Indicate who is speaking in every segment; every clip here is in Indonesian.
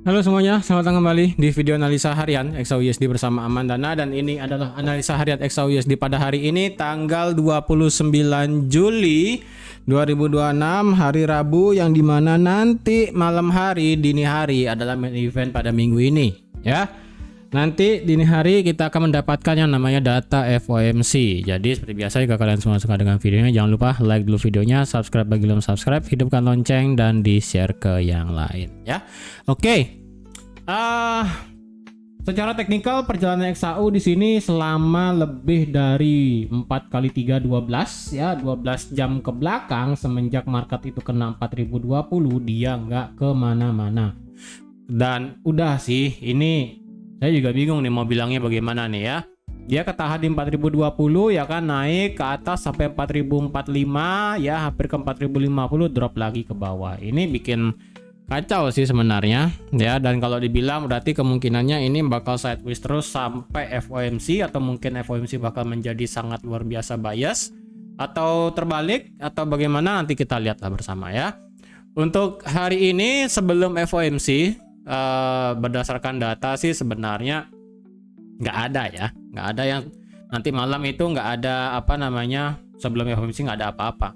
Speaker 1: Halo semuanya, selamat datang kembali di video analisa harian XAUUSD bersama Amandana, dan ini adalah analisa harian XAUUSD pada hari ini tanggal 29 Juli 2026, hari Rabu, yang dimana nanti malam hari dini hari adalah main event pada minggu ini ya. Nanti dini hari kita akan mendapatkan yang namanya data FOMC. Jadi seperti biasa, jika kalian semua suka dengan videonya, jangan lupa like dulu videonya, subscribe bagi belum subscribe, hidupkan lonceng, dan di share ke yang lain ya. Oke. Secara teknikal perjalanan XAU di sini selama lebih dari 4 kali 3 12 ya, 12 jam ke belakang semenjak market itu kena 4020, dia nggak kemana-mana. Dan udah sih, ini saya juga bingung nih mau bilangnya bagaimana nih ya. Dia ketahan di 4020 ya kan, naik ke atas sampai 4045 ya, hampir ke 4050, drop lagi ke bawah. Ini bikin kacau sih sebenarnya ya. Dan kalau dibilang berarti kemungkinannya ini bakal sideways terus sampai FOMC, atau mungkin FOMC bakal menjadi sangat luar biasa bias, atau terbalik, atau bagaimana, nanti kita lihatlah bersama ya. Untuk hari ini sebelum FOMC, berdasarkan data sih sebenarnya nggak ada ya, nggak ada yang nanti malam itu, nggak ada apa namanya, sebelum FOMC nggak ada apa-apa.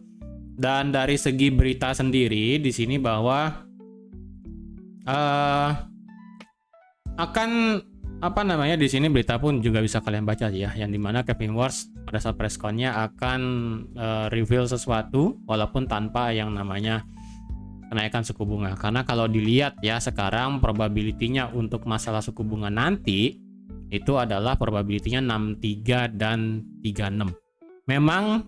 Speaker 1: Dan dari segi berita sendiri di sini bahwa akan apa namanya, di sini berita pun juga bisa kalian baca ya, yang dimana Kevin Warsh pada saat press con-nya akan reveal sesuatu walaupun tanpa yang namanya kenaikan suku bunga. Karena kalau dilihat ya sekarang, probability-nya untuk masalah suku bunga nanti itu adalah probability-nya 63 dan 36. Memang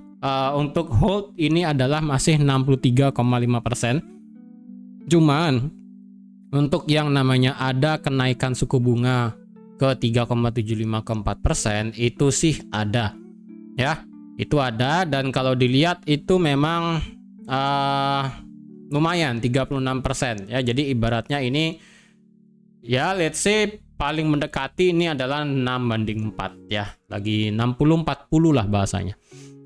Speaker 1: untuk hold ini adalah masih 63,5%. Cuman untuk yang namanya ada kenaikan suku bunga ke 3,75 ke 4% itu sih ada ya, itu ada. Dan kalau dilihat itu memang lumayan 36% ya. Jadi ibaratnya ini ya, let's say paling mendekati ini adalah 6:4 ya, lagi 60-40 lah bahasanya.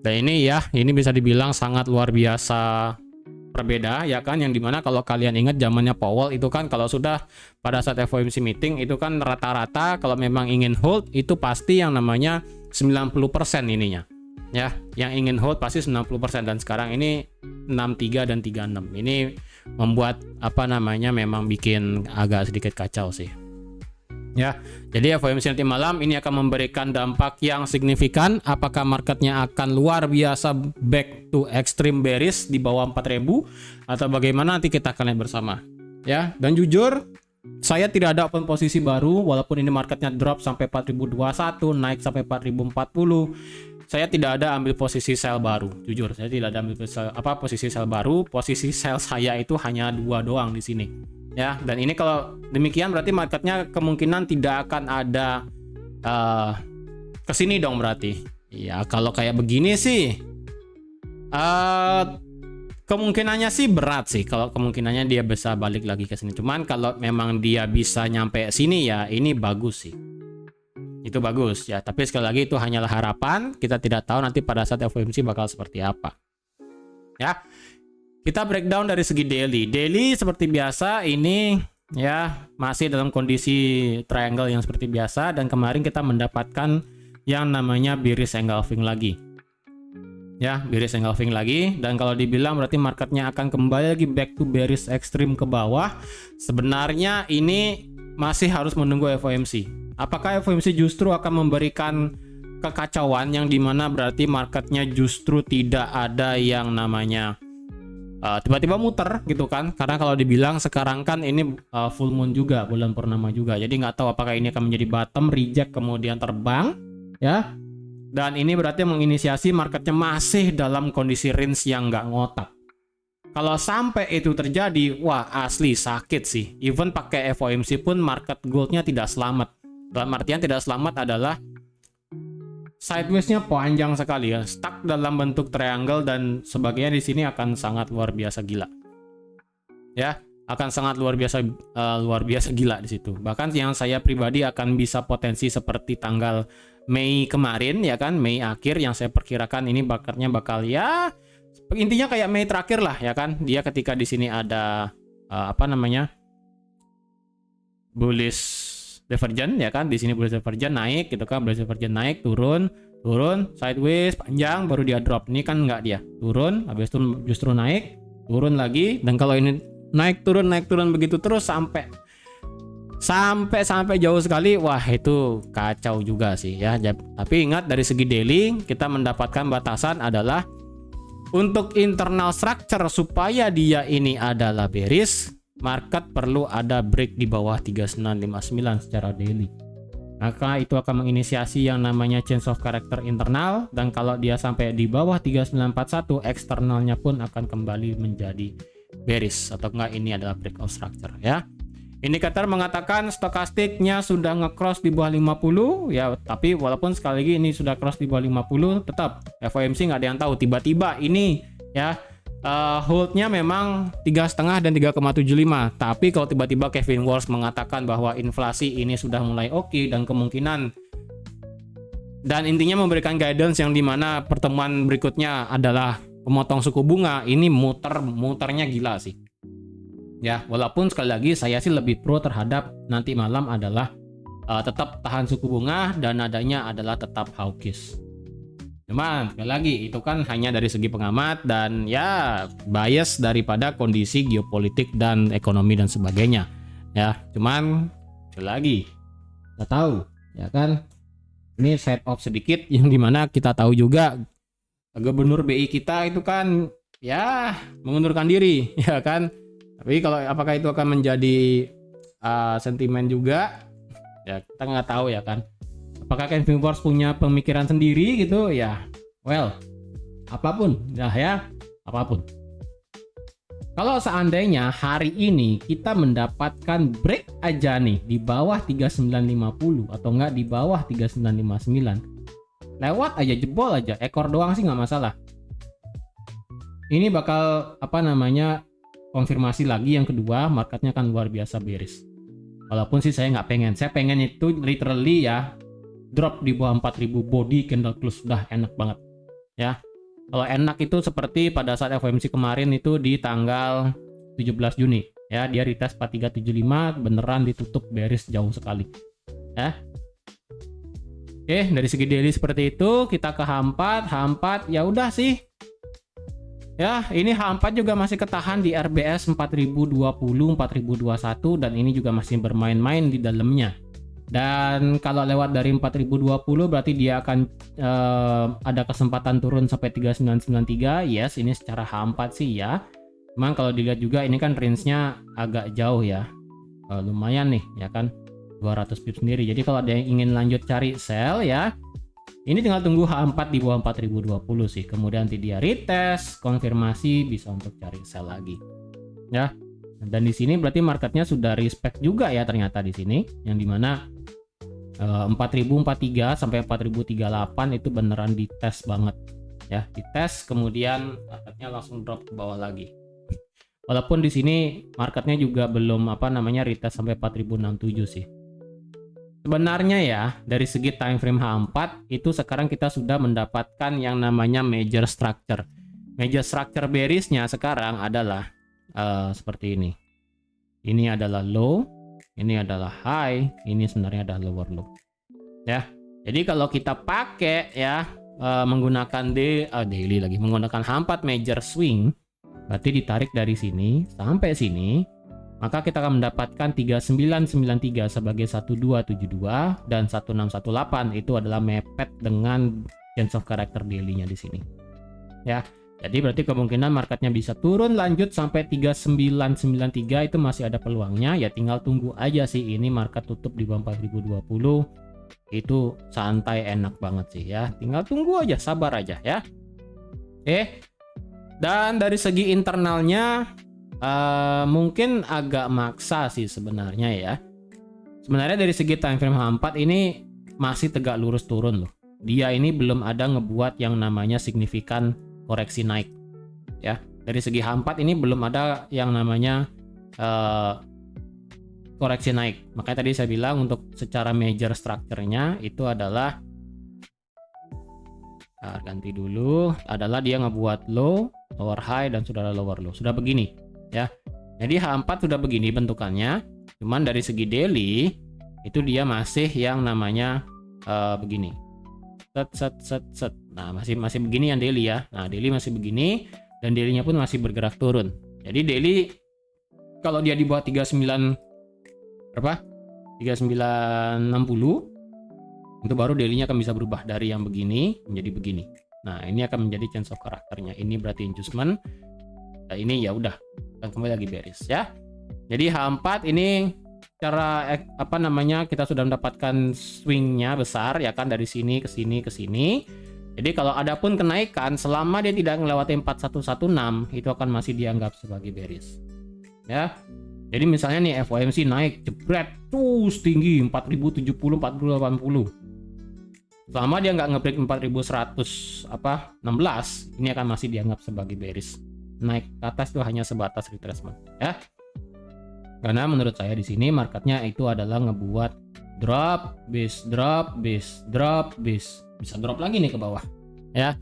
Speaker 1: Dan ini ya, ini bisa dibilang sangat luar biasa berbeda ya kan, yang dimana kalau kalian ingat zamannya Powell itu kan, kalau sudah pada saat FOMC meeting itu kan rata-rata kalau memang ingin hold itu pasti yang namanya 90% ininya ya, yang ingin hold pasti 90%. Dan sekarang ini 63 dan 36, ini membuat apa namanya, memang bikin agak sedikit kacau sih ya. Jadi FOMC nanti malam ini akan memberikan dampak yang signifikan. Apakah marketnya akan luar biasa back to extreme bearish di bawah 4000, atau bagaimana, nanti kita akan lihat bersama ya. Dan jujur saya tidak ada open posisi baru, walaupun ini marketnya drop sampai 4021, naik sampai 4040. Saya tidak ada ambil posisi sell baru, jujur saya tidak ada ambil posisi sell baru. Posisi sell saya itu hanya 2 doang di sini ya. Dan ini kalau demikian berarti marketnya kemungkinan tidak akan ada kesini dong berarti ya. Kalau kayak begini sih kemungkinannya sih berat sih, kalau kemungkinannya dia bisa balik lagi ke sini. Cuman kalau memang dia bisa nyampe sini ya, ini bagus sih, itu bagus ya. Tapi sekali lagi itu hanyalah harapan, kita tidak tahu nanti pada saat FOMC bakal seperti apa ya. Kita breakdown dari segi daily. Daily seperti biasa ini ya, masih dalam kondisi triangle yang seperti biasa. Dan kemarin kita mendapatkan yang namanya bearish engulfing lagi ya, bearish engulfing lagi. Dan kalau dibilang berarti marketnya akan kembali lagi back to bearish extreme ke bawah. Sebenarnya ini masih harus menunggu FOMC. Apakah FOMC justru akan memberikan kekacauan yang dimana berarti marketnya justru tidak ada yang namanya tiba-tiba muter gitu kan. Karena kalau dibilang sekarang kan ini full moon juga, bulan purnama juga. Jadi nggak tahu apakah ini akan menjadi bottom, reject, kemudian terbang ya. Dan ini berarti menginisiasi marketnya masih dalam kondisi range yang nggak ngotak. Kalau sampai itu terjadi, wah asli sakit sih. Even pakai FOMC pun market goldnya tidak selamat. Dalam artian tidak selamat adalah sideways-nya panjang sekali ya, stuck dalam bentuk triangle dan sebagainya. Di sini akan sangat luar biasa gila ya, akan sangat luar biasa gila di situ. Bahkan yang saya pribadi akan bisa potensi seperti tanggal Mei kemarin ya kan, Mei akhir, yang saya perkirakan ini bakatnya bakal ya intinya kayak Mei terakhir lah ya kan. Dia ketika di sini ada apa namanya, bullish divergent ya kan, di sini bullish divergent naik gitu kan, bullish divergent naik, turun sideways panjang, baru dia drop. Ini kan nggak, dia turun habis itu justru naik, turun lagi. Dan kalau ini naik turun begitu terus sampai jauh sekali, wah itu kacau juga sih ya. Tapi ingat, dari segi daily kita mendapatkan batasan adalah untuk internal structure supaya dia ini adalah bearish, market perlu ada break di bawah 3959 secara daily. Maka itu akan menginisiasi yang namanya change of character internal, dan kalau dia sampai di bawah 3941, eksternalnya pun akan kembali menjadi bearish, atau enggak ini adalah breakout structure ya. Indikator mengatakan stokastiknya sudah nge-cross di bawah 50 ya, tapi walaupun sekali lagi ini sudah cross di bawah 50, tetap FOMC nggak ada yang tahu, tiba-tiba ini ya holdnya memang 3,5 dan 3,75. Tapi kalau tiba-tiba Kevin Walsh mengatakan bahwa inflasi ini sudah mulai oke, dan kemungkinan, dan intinya memberikan guidance yang dimana pertemuan berikutnya adalah pemotong suku bunga, ini muternya gila sih ya. Walaupun sekali lagi saya sih lebih pro terhadap nanti malam adalah tetap tahan suku bunga dan nadanya adalah tetap hawkish. Cuman sekali lagi itu kan hanya dari segi pengamat dan ya bias daripada kondisi geopolitik dan ekonomi dan sebagainya ya. Cuman sekali lagi kita tahu ya kan, ini set off sedikit yang dimana kita tahu juga gubernur BI kita itu kan ya mengundurkan diri ya kan. Tapi kalau apakah itu akan menjadi sentimen juga ya, kita nggak tahu ya kan. Apakah Kevin Walsh punya pemikiran sendiri gitu ya? Well, apapun ya, apapun. Kalau seandainya hari ini kita mendapatkan break aja nih di bawah 3950 atau enggak di bawah 3959, lewat aja, jebol aja, ekor doang sih nggak masalah. Ini bakal konfirmasi lagi yang kedua, marketnya kan luar biasa bearish. Walaupun sih saya pengen itu literally ya drop di bawah 4000 body candle close, udah enak banget ya. Kalau enak itu seperti pada saat FOMC kemarin itu di tanggal 17 Juni ya, dia retest 4375 beneran ditutup bearish jauh sekali ya. Oke, dari segi daily seperti itu. Kita ke H4 ya udah sih ya, ini H4 juga masih ketahan di RBS 4020 4021, dan ini juga masih bermain-main di dalamnya. Dan kalau lewat dari 4020 berarti dia akan ada kesempatan turun sampai 3993. Yes, ini secara H4 sih ya. Memang kalau dilihat juga ini kan range-nya agak jauh ya. Lumayan nih ya kan, 200 pips sendiri. Jadi kalau ada yang ingin lanjut cari sell ya, ini tinggal tunggu H4 di bawah 4020 sih. Kemudian nanti dia retest, konfirmasi, bisa untuk cari sell lagi ya. Dan di sini berarti marketnya sudah respect juga ya ternyata di sini, yang dimana 4043 sampai 4038 itu beneran dites banget ya, dites, kemudian marketnya langsung drop ke bawah lagi. Walaupun di sini marketnya juga belum retest sampai 4067 sih. Sebenarnya ya dari segi time frame H4 itu sekarang kita sudah mendapatkan yang namanya major structure. Major structure bearishnya sekarang adalah seperti ini. Ini adalah low, ini adalah high, ini sebenarnya adalah lower low. Ya. Jadi kalau kita pakai ya menggunakan daily lagi, menggunakan H4 major swing, berarti ditarik dari sini sampai sini, maka kita akan mendapatkan 3993 sebagai 1272 dan 1618 itu adalah mepet dengan change of character daily-nya di sini. Ya. Jadi berarti kemungkinan marketnya bisa turun lanjut sampai 3993 itu masih ada peluangnya ya, tinggal tunggu aja sih. Ini market tutup di bawah 4020 itu santai, enak banget sih ya, tinggal tunggu aja, sabar aja ya. Dan dari segi internalnya mungkin agak maksa sih sebenarnya ya. Sebenarnya dari segi time frame H4 ini masih tegak lurus turun loh. Dia ini belum ada ngebuat yang namanya signifikan koreksi naik ya. Dari segi H4 ini belum ada yang namanya koreksi naik. Makanya tadi saya bilang untuk secara major structure-nya itu adalah ganti dulu, adalah dia ngebuat low, lower high, dan sudah lower low. Sudah begini ya. Jadi H4 sudah begini bentukannya. Cuman dari segi daily itu dia masih yang namanya begini. Set. Nah, masih begini yang daily ya. Nah, daily masih begini dan daily-nya pun masih bergerak turun. Jadi daily kalau dia di bawah 3960 itu baru daily-nya akan bisa berubah dari yang begini menjadi begini. Nah, ini akan menjadi change of karakternya. Ini berarti adjustment. Nah, ini ya udah akan kembali lagi bearish ya. Jadi H4 ini cara kita sudah mendapatkan swingnya besar ya kan, dari sini ke sini ke sini. Jadi kalau ada pun kenaikan selama dia tidak melewati 4116 itu akan masih dianggap sebagai bearish ya. Jadi misalnya nih FOMC naik jebret terus tinggi 4070 4080, selama dia nggak ngebreak 4116 ini akan masih dianggap sebagai bearish. Naik ke atas itu hanya sebatas retracement ya. Karena menurut saya di sini marketnya itu adalah ngebuat drop, base, bisa drop lagi nih ke bawah ya.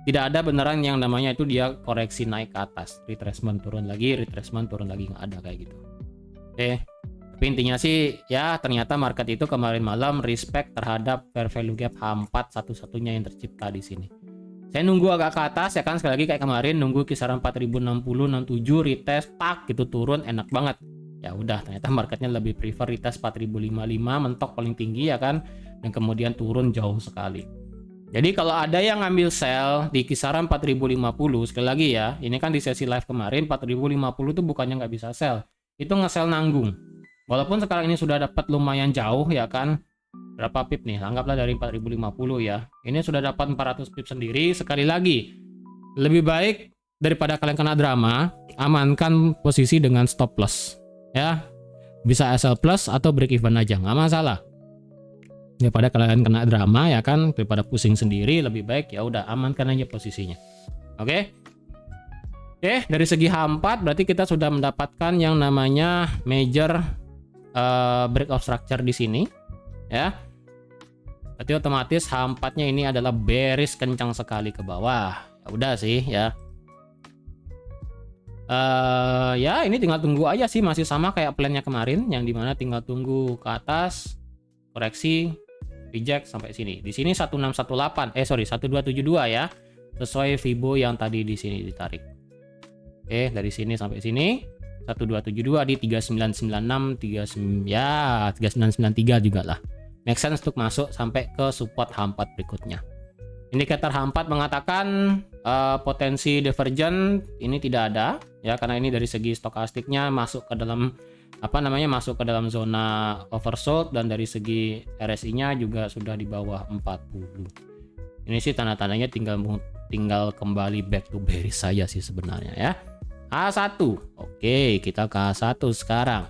Speaker 1: Tidak ada beneran yang namanya itu dia koreksi naik ke atas, retracement turun lagi, nggak ada kayak gitu. Oke. Tapi intinya sih ya ternyata market itu kemarin malam respect terhadap fair value gap H4 satu-satunya yang tercipta di sini. Saya nunggu agak ke atas ya kan, sekali lagi kayak kemarin nunggu kisaran 4060 67 retest tak gitu turun enak banget. Ya udah, ternyata marketnya lebih prefer retest 4055 mentok paling tinggi ya kan, dan kemudian turun jauh sekali. Jadi kalau ada yang ngambil sell di kisaran 4050, sekali lagi ya, ini kan di sesi live kemarin 4050 itu bukannya nggak bisa sell, itu nge-sell nanggung. Walaupun sekarang ini sudah dapat lumayan jauh ya kan, berapa pip nih, anggaplah dari 4050 ya, ini sudah dapat 400 pip sendiri. Sekali lagi, lebih baik daripada kalian kena drama, amankan posisi dengan stop loss ya, bisa SL plus atau break even aja nggak masalah, daripada kalian kena drama ya kan, daripada pusing sendiri, lebih baik ya udah amankan aja posisinya. Oke, dari segi H4 berarti kita sudah mendapatkan yang namanya major break of structure di sini ya. Berarti otomatis H4-nya ini adalah bearish kencang sekali ke bawah. Ya udah sih ya. Ya ini tinggal tunggu aja sih, masih sama kayak plannya kemarin yang dimana tinggal tunggu ke atas koreksi reject sampai sini. Di sini 1272 ya, sesuai Fibo yang tadi di sini ditarik. Oke, dari sini sampai sini 1272 di 3996 3993 juga lah. Make sense untuk masuk sampai ke support H4 berikutnya. Indikator H4 mengatakan potensi divergent ini tidak ada ya, karena ini dari segi stokastiknya masuk ke dalam masuk ke dalam zona oversold, dan dari segi RSI-nya juga sudah di bawah 40. Ini sih tanda-tandanya tinggal kembali back to bearish saja sih sebenarnya ya. H1. Oke, kita ke H1 sekarang.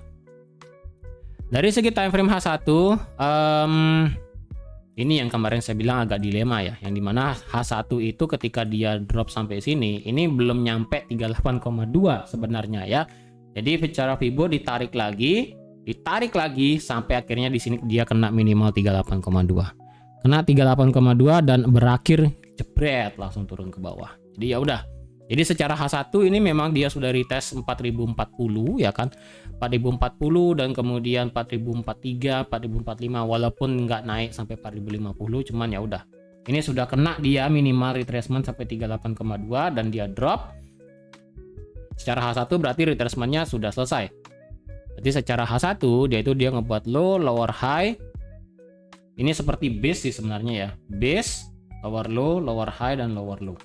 Speaker 1: Dari segi time frame H1 ini yang kemarin saya bilang agak dilema ya, yang dimana H1 itu ketika dia drop sampai sini, ini belum nyampe 38,2 sebenarnya ya. Jadi secara Fibo ditarik lagi sampai akhirnya di sini dia kena minimal 38,2. Kena 38,2 dan berakhir jebret langsung turun ke bawah. Jadi ya udah. Jadi secara H1 ini memang dia sudah retest 4040 ya kan. 4040 dan kemudian 4043, 4045 walaupun nggak naik sampai 4050, cuman ya udah. Ini sudah kena dia minimal retracement sampai 38,2 dan dia drop. Secara H1 berarti retracement-nya sudah selesai. Jadi secara H1 dia ngebuat low, lower high. Ini seperti base sih sebenarnya ya. Base, lower low, lower high dan lower low.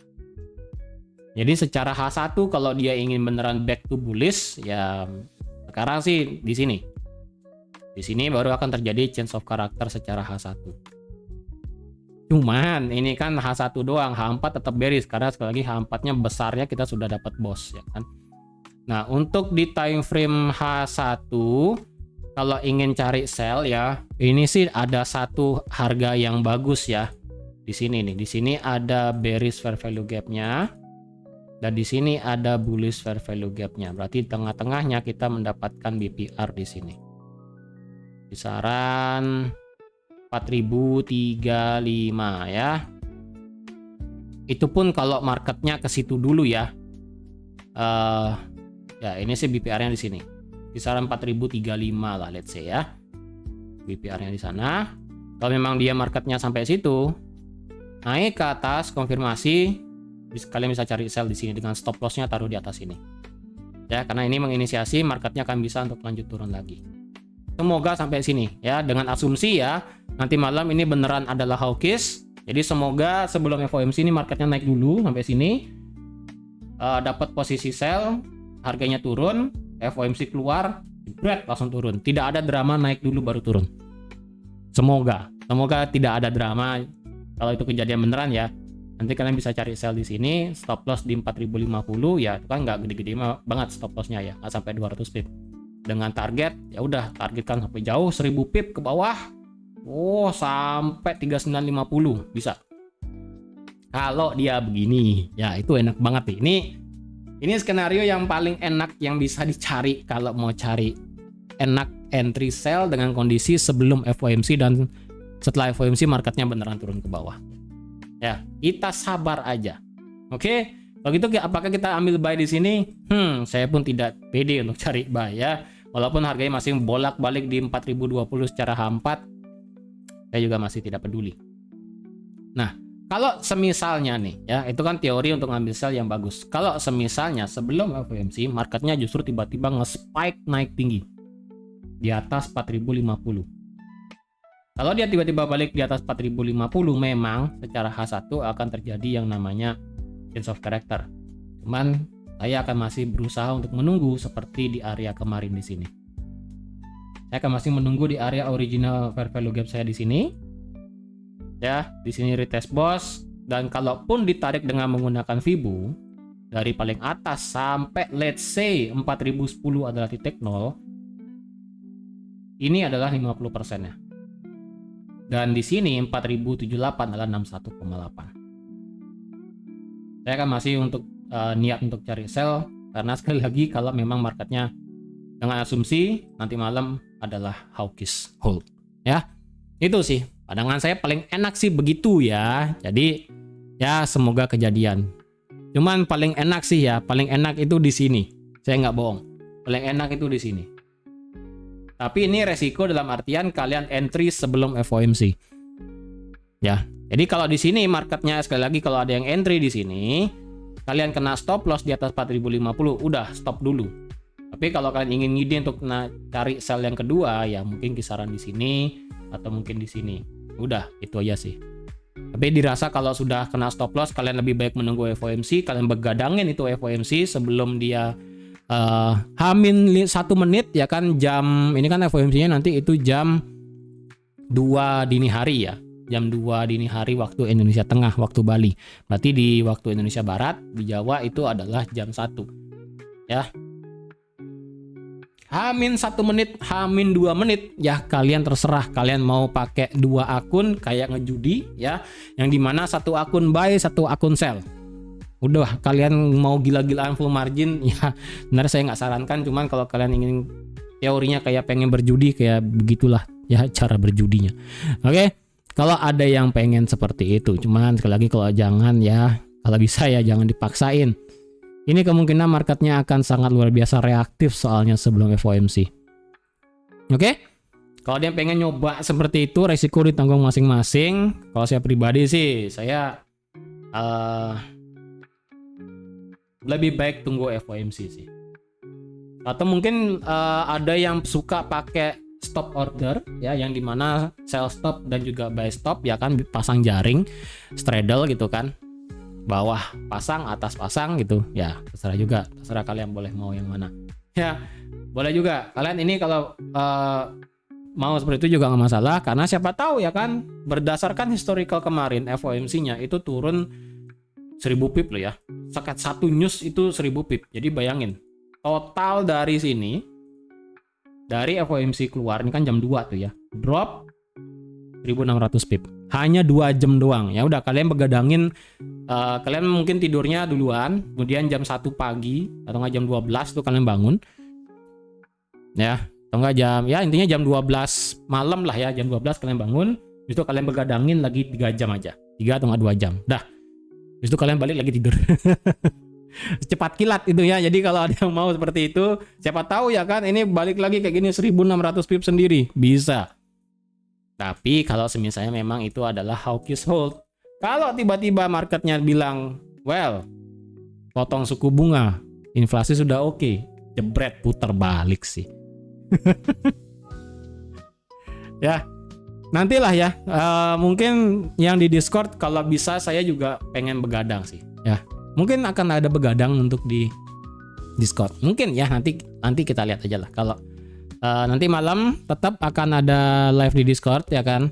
Speaker 1: Jadi secara H1 kalau dia ingin beneran back to bullish ya sekarang sih di sini. Di sini baru akan terjadi change of character secara H1. Cuman ini kan H1 doang, H4 tetap bearish karena sekali lagi H4-nya besarnya kita sudah dapat boss ya kan. Nah, untuk di time frame H1 kalau ingin cari sell ya, ini sih ada satu harga yang bagus ya. Di sini nih, di sini ada bearish fair value gap-nya. Dan di sini ada bullish fair value gap-nya. Berarti tengah-tengahnya kita mendapatkan BPR di sini. Kisaran 4035 ya. Itu pun kalau marketnya ke situ dulu ya. Ya ini sih BPR-nya di sini. kisaran 4035 lah let's say ya. BPR-nya di sana. Kalau memang dia marketnya sampai situ, naik ke atas konfirmasi, kalian bisa cari sell di sini dengan stop loss-nya taruh di atas ini. Ya, karena ini menginisiasi marketnya akan bisa untuk lanjut turun lagi. Semoga sampai sini ya, dengan asumsi ya nanti malam ini beneran adalah hawkish. Jadi semoga sebelum FOMC ini marketnya naik dulu sampai sini, dapat posisi sell, harganya turun, FOMC keluar, jebret langsung turun. Tidak ada drama naik dulu baru turun. Semoga tidak ada drama. Kalau itu kejadian beneran ya, nanti kalian bisa cari sell di sini, stop loss di 4050 ya, itu kan nggak gede-gede banget stop lossnya ya, nggak sampai 200 pip. Dengan target ya udah targetkan sampai jauh 1000 pip ke bawah. Oh, sampai 3950 bisa. Kalau dia begini, ya itu enak banget nih. Ini skenario yang paling enak yang bisa dicari kalau mau cari enak entry sell dengan kondisi sebelum FOMC dan setelah FOMC marketnya beneran turun ke bawah. Ya, kita sabar aja. Oke, kalau gitu apakah kita ambil buy di sini? Saya pun tidak pede untuk cari buy ya. Walaupun harganya masih bolak-balik di 4020 secara hampat, saya juga masih tidak peduli. Nah, kalau semisalnya nih ya, itu kan teori untuk ngambil sell yang bagus. Kalau semisalnya sebelum FOMC marketnya justru tiba-tiba nge-spike naik tinggi di atas 4050. Kalau dia tiba-tiba balik di atas 4050, memang secara H1 akan terjadi yang namanya change of character. Cuman saya akan masih berusaha untuk menunggu seperti di area kemarin di sini. Saya akan masih menunggu di area original fair value gap saya di sini. Ya, di sini retest bos, dan kalaupun ditarik dengan menggunakan Fibo dari paling atas sampai let's say 4010 adalah titik 0. Ini adalah 50%-nya. Dan di sini 4078 adalah 61,8. Saya akan masih untuk niat untuk cari sell karena sekali lagi kalau memang marketnya dengan asumsi nanti malam adalah hawkish hold. Ya. Itu sih. Pandangan saya paling enak sih begitu ya. Jadi ya semoga kejadian. Cuman paling enak sih ya, paling enak itu di sini. Saya nggak bohong. Paling enak itu di sini. Tapi ini resiko dalam artian kalian entry sebelum FOMC. Ya. Jadi kalau di sini marketnya sekali lagi kalau ada yang entry di sini, kalian kena stop loss di atas 4050, udah stop dulu. Tapi kalau kalian ingin ngide untuk cari sell yang kedua, ya mungkin kisaran di sini atau mungkin di sini. Udah, itu aja sih. Tapi dirasa kalau sudah kena stop loss, kalian lebih baik menunggu FOMC, kalian begadangin itu FOMC sebelum dia hamin 1 menit ya kan, jam ini kan FOMC-nya nanti itu jam 2 dini hari ya. Jam 2 dini hari waktu Indonesia Tengah, waktu Bali. Berarti di waktu Indonesia Barat, di Jawa itu adalah jam 1. Ya. Hamin 1 menit, hamin 2 menit, ya kalian terserah. Kalian mau pakai 2 akun kayak ngejudi ya, yang dimana 1 akun buy, 1 akun sell. Udah, kalian mau gila-gilaan full margin, ya benar saya nggak sarankan. Cuman kalau kalian ingin teorinya kayak pengen berjudi, kayak begitulah ya cara berjudinya. Oke, kalau ada yang pengen seperti itu. Cuman sekali lagi kalau jangan ya, kalau bisa ya jangan dipaksain. Ini kemungkinan marketnya akan sangat luar biasa reaktif soalnya sebelum FOMC. Oke? Kalau dia pengen nyoba seperti itu, resiko ditanggung masing-masing. Kalau saya pribadi sih, saya lebih baik tunggu FOMC sih. Atau mungkin ada yang suka pakai stop order ya, yang dimana sell stop dan juga buy stop ya kan, pasang jaring straddle gitu kan, bawah pasang atas pasang gitu ya, terserah juga, terserah kalian boleh mau yang mana ya, boleh juga kalian ini kalau mau seperti itu juga nggak masalah, karena siapa tahu ya kan, berdasarkan historical kemarin FOMC-nya itu turun 1000 pip loh ya, sekat 1 news itu 1000 pip. Jadi bayangin total dari sini, dari FOMC keluar ini kan jam 2 tuh ya, drop 1600 pip, hanya 2 jam doang. Ya udah, kalian begadangin, kalian mungkin tidurnya duluan, kemudian jam 1 pagi atau nggak jam 12 tuh kalian bangun ya, atau nggak jam, ya intinya jam 12 malam lah ya, jam 12 kalian bangun, itu kalian begadangin lagi 3 jam aja, 3 atau nggak 2 jam dah, itu kalian balik lagi tidur. Cepat kilat itu ya. Jadi kalau ada yang mau seperti itu, siapa tahu ya kan, ini balik lagi kayak gini 1600 pip sendiri, bisa. Tapi kalau misalnya memang itu adalah hawkish hold, kalau tiba-tiba marketnya bilang, well, potong suku bunga, inflasi sudah oke, jebret putar balik sih. Ya, nantilah ya. Mungkin yang di Discord kalau bisa saya juga pengen begadang sih. Ya, mungkin akan ada begadang untuk di Discord. Mungkin ya nanti kita lihat aja lah. Kalau nanti malam tetap akan ada live di Discord ya kan.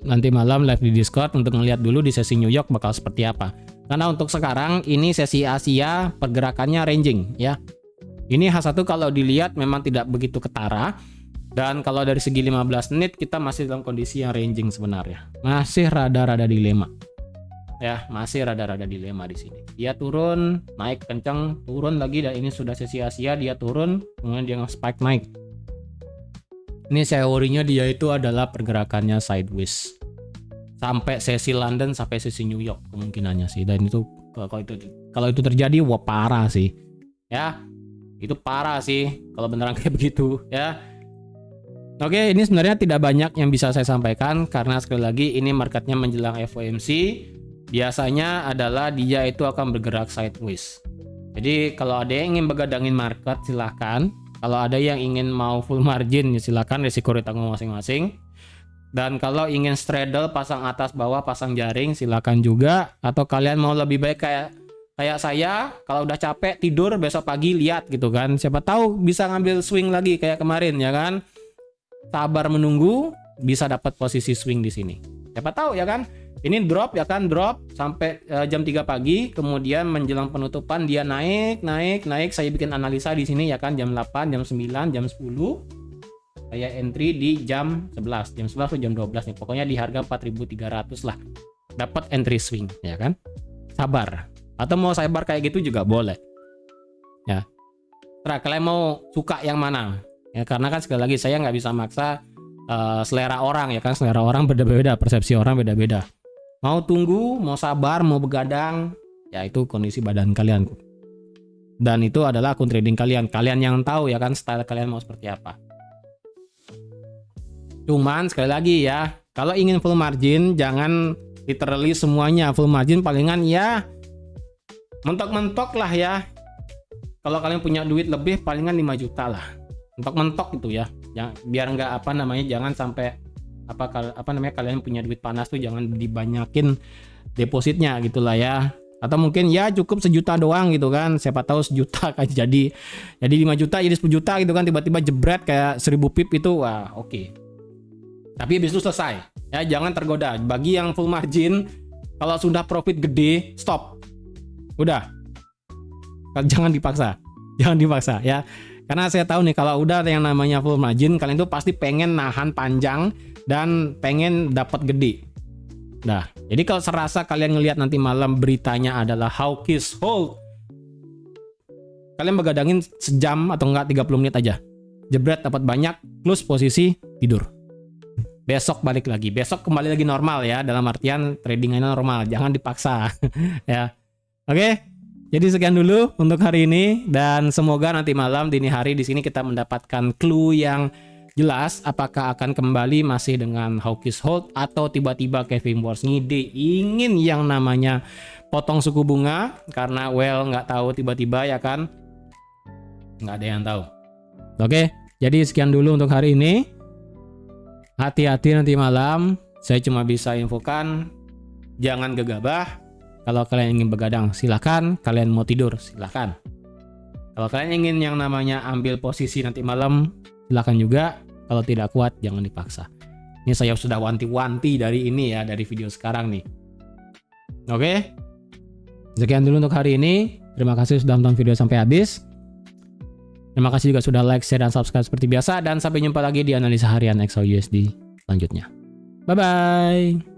Speaker 1: Nanti malam live di Discord untuk melihat dulu di sesi New York bakal seperti apa. Karena untuk sekarang ini sesi Asia pergerakannya ranging ya. Ini H1 kalau dilihat memang tidak begitu ketara. Dan kalau dari segi 15 menit kita masih dalam kondisi yang ranging sebenarnya. Masih rada-rada dilema. Ya, masih rada-rada dilema di sini. Dia turun, naik kencang, turun lagi, dan ini sudah sesi Asia, dia turun, kemudian dia nge-spike naik. Ini teorinya dia itu adalah pergerakannya sideways. Sampai sesi London, sampai sesi New York kemungkinannya sih. Dan itu kalau itu terjadi, wah parah sih. Ya, itu parah sih kalau beneran kayak begitu ya. Oke, ini sebenarnya tidak banyak yang bisa saya sampaikan karena sekali lagi ini marketnya menjelang FOMC. Biasanya adalah dia itu akan bergerak sideways. Jadi kalau ada yang ingin begadangin market silahkan. Kalau ada yang ingin mau full margin silahkan, risiko ditanggung masing-masing. Dan kalau ingin straddle pasang atas bawah pasang jaring silahkan juga. Atau kalian mau lebih baik kayak saya, kalau udah capek tidur besok pagi lihat gitu kan. Siapa tahu bisa ngambil swing lagi kayak kemarin ya kan. Sabar menunggu, bisa dapat posisi swing di sini. Siapa tahu ya kan? Ini drop ya kan, drop sampai jam 3 pagi, kemudian menjelang penutupan dia naik. Saya bikin analisa di sini ya kan, jam 8, jam 9, jam 10. Saya entry di jam 11. Jam 11 atau jam 12 nih. Pokoknya di harga 4.300 lah. Dapat entry swing ya kan? Sabar. Atau mau sabar kayak gitu juga boleh. Ya. Terus kalian mau suka yang mana? Ya, karena kan sekali lagi saya nggak bisa maksa selera orang ya kan, selera orang beda-beda, persepsi orang beda-beda. Mau tunggu, mau sabar, mau begadang, ya itu kondisi badan kalian. Dan itu adalah akun trading kalian. Kalian yang tahu ya kan style kalian mau seperti apa. Cuman sekali lagi ya, kalau ingin full margin jangan literally semuanya full margin, palingan ya mentok-mentok lah ya. Kalau kalian punya duit lebih palingan 5 juta lah. Mentok-mentok gitu ya, biar nggak jangan sampai kalian punya duit panas tuh jangan dibanyakin depositnya gitulah ya. Atau mungkin ya cukup 1 juta doang gitu kan, siapa tahu 1 juta kan jadi 5 juta jadi 10 juta gitu kan, tiba-tiba jebret kayak 1000 pip itu, wah oke. Tapi habis itu selesai ya, jangan tergoda. Bagi yang full margin, kalau sudah profit gede stop, udah, jangan dipaksa ya. Karena saya tahu nih kalau udah ada yang namanya full margin, kalian tuh pasti pengen nahan panjang dan pengen dapat gede. Nah, jadi kalau serasa kalian ngelihat nanti malam beritanya adalah hawkish hold, kalian begadangin sejam atau enggak 30 menit aja. Jebret dapat banyak, close posisi, tidur. Besok balik lagi. Besok kembali lagi normal ya, dalam artian tradingnya normal, jangan dipaksa ya. Oke. Jadi sekian dulu untuk hari ini, dan semoga nanti malam dini hari di sini kita mendapatkan clue yang jelas apakah akan kembali masih dengan hawkish hold atau tiba-tiba Kevin Wars ngide ingin yang namanya potong suku bunga karena nggak tahu tiba-tiba ya kan, nggak ada yang tahu. Oke, jadi sekian dulu untuk hari ini. Hati-hati nanti malam, saya cuma bisa infokan jangan gegabah. Kalau kalian ingin begadang silakan, kalian mau tidur silakan. Kalau kalian ingin yang namanya ambil posisi nanti malam silakan juga. Kalau tidak kuat jangan dipaksa. Ini saya sudah wanti-wanti dari ini ya, dari video sekarang nih. Oke. Sekian dulu untuk hari ini. Terima kasih sudah nonton video sampai habis. Terima kasih juga sudah like, share, dan subscribe seperti biasa, dan sampai jumpa lagi di analisa harian XAUUSD selanjutnya. Bye bye.